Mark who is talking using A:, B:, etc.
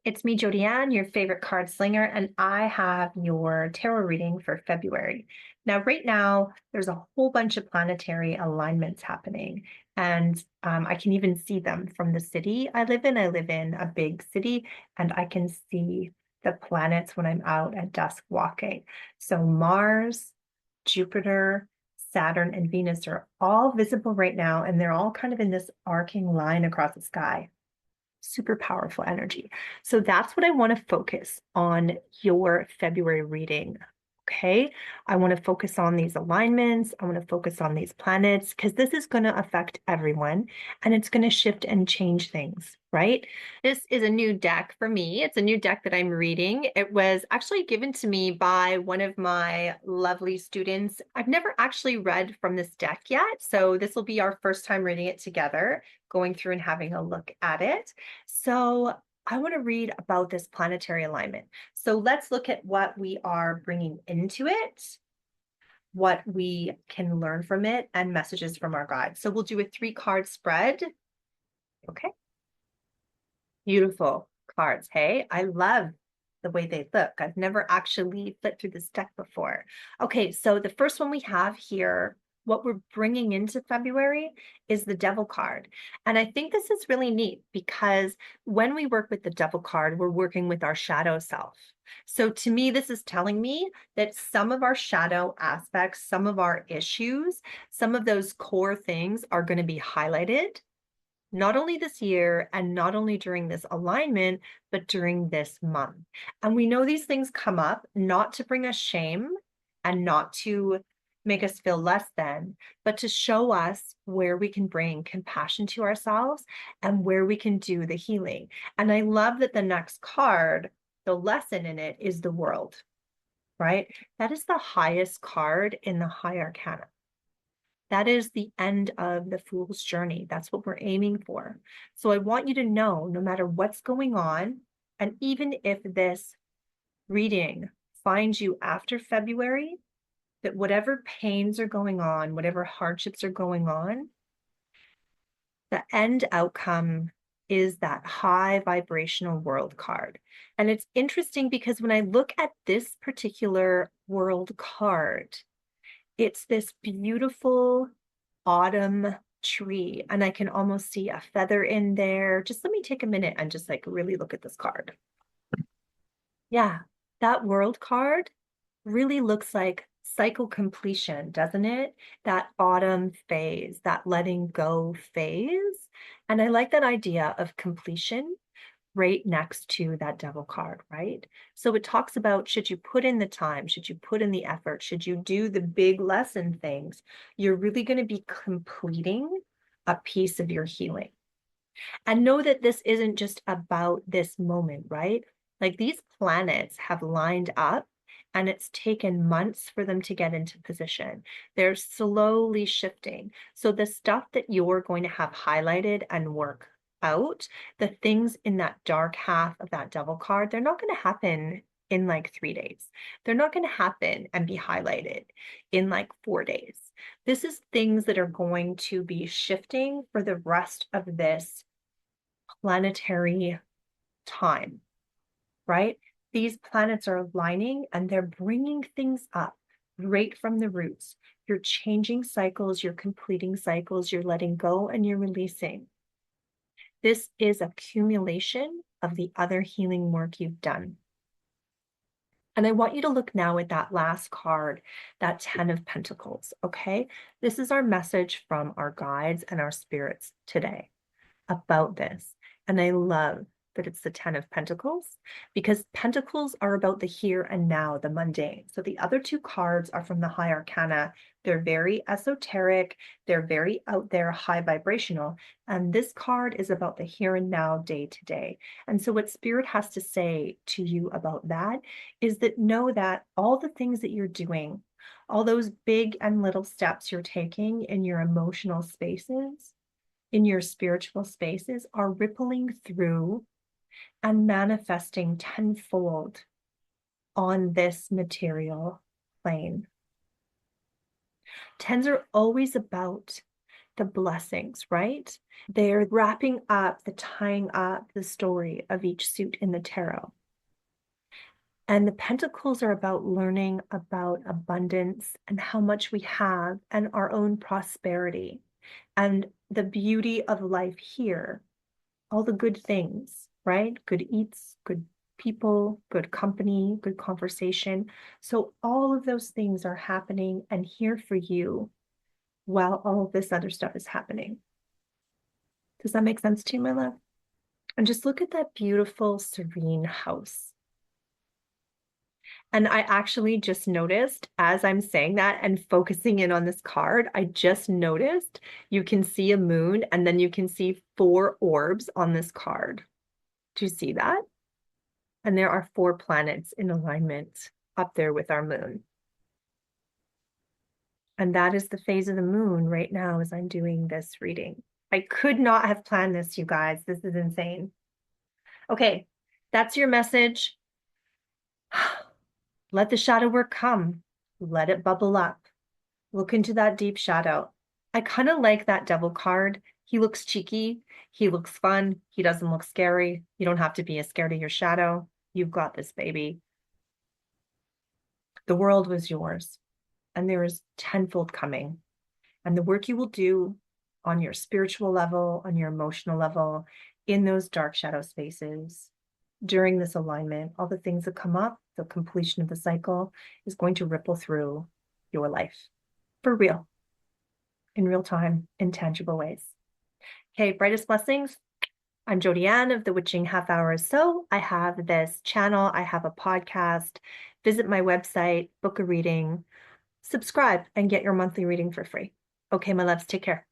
A: It's me, Jodi Anne, your favorite card slinger, and I have your tarot reading for February. Now, right now, there's a whole bunch of planetary alignments happening, and I can even see them from the city I live in. I live in a big city, and I can see the planets when I'm out at dusk walking. So Mars, Jupiter, Saturn, and Venus are all visible right now, and they're all kind of in this arcing line across the sky. Super powerful energy. So that's what I want to focus on your February reading. Okay. I want to focus on these alignments. I want to focus on these planets because this is going to affect everyone and it's going to shift and change things, right? This is a new deck for me. It's a new deck that I'm reading. It was actually given to me by one of my lovely students. I've never actually read from this deck yet. So this will be our first time reading it together, going through and having a look at it. So I want to read about this planetary alignment. So let's look at what we are bringing into it, what we can learn from it, and messages from our guides. So we'll do a 3-card spread. Okay. Beautiful cards. Hey, I love the way they look. I've never actually flipped through this deck before. Okay, so the first one we have here, what we're bringing into February is the Devil card. And I think this is really neat because when we work with the Devil card, we're working with our shadow self. So to me, this is telling me that some of our shadow aspects, some of our issues, some of those core things are going to be highlighted not only this year and not only during this alignment, but during this month. And we know these things come up not to bring us shame and not to make us feel less than, but to show us where we can bring compassion to ourselves and where we can do the healing. And I love that the next card, the lesson in it is the world, right? That is the highest card in the high arcana. That is the end of the fool's journey. That's what we're aiming for. So I want you to know, no matter what's going on, and even if this reading finds you after February, that whatever pains are going on, whatever hardships are going on, the end outcome is that high vibrational world card. And it's interesting because when I look at this particular world card, it's this beautiful autumn tree, and I can almost see a feather in there. Just let me take a minute and just like really look at this card. Yeah, that world card really looks like cycle completion, doesn't it? That autumn phase, that letting go phase. And I like that idea of completion right next to that devil card, right? So it talks about, should you put in the time? Should you put in the effort? Should you do the big lesson things? You're really going to be completing a piece of your healing. And know that this isn't just about this moment, right? Like these planets have lined up and it's taken months for them to get into position. They're slowly shifting. So the stuff that you're going to have highlighted and work out, the things in that dark half of that devil card, they're not going to happen in like 3 days. They're not going to happen and be highlighted in like 4 days. This is things that are going to be shifting for the rest of this planetary time, right? These planets are aligning and they're bringing things up right from the roots. You're changing cycles, you're completing cycles, you're letting go and you're releasing. This is accumulation of the other healing work you've done. And I want you to look now at that last card, that 10 of Pentacles, okay? This is our message from our guides and our spirits today about this. And I love that it's the 10 of Pentacles because Pentacles are about the here and now, the mundane. So the other 2 cards are from the high arcana. They're very esoteric. They're very out there, high vibrational. And this card is about the here and now, day to day. And so what Spirit has to say to you about that is that know that all the things that you're doing, all those big and little steps you're taking in your emotional spaces, in your spiritual spaces are rippling through and manifesting tenfold on this material plane. Tens are always about the blessings, right? They're wrapping up, the tying up the story of each suit in the tarot. And the pentacles are about learning about abundance and how much we have and our own prosperity and the beauty of life here, all the good things, right? Good eats, good people, good company, good conversation. So all of those things are happening and here for you while all of this other stuff is happening. Does that make sense to you, my love? And just look at that beautiful, serene house. And I actually just noticed as I'm saying that and focusing in on this card, I just noticed you can see a moon and then you can see 4 orbs on this card. Do you see that? And there are 4 planets in alignment up there with our moon. And that is the phase of the moon right now as I'm doing this reading. I could not have planned this, you guys. This is insane. Okay, that's your message. Let the shadow work come. Let it bubble up. Look into that deep shadow. I kind of like that devil card. He looks cheeky. He looks fun. He doesn't look scary. You don't have to be as scared of your shadow. You've got this, baby. The world was yours, and there is tenfold coming. And the work you will do on your spiritual level, on your emotional level, in those dark shadow spaces, during this alignment, all the things that come up, the completion of the cycle is going to ripple through your life for real, in real time, in tangible ways. Okay, brightest blessings. I'm Jodi Anne of the Witching Half Hour or So. I have this channel, I have a podcast. Visit my website, book a reading, subscribe, and get your monthly reading for free. Okay, my loves, take care.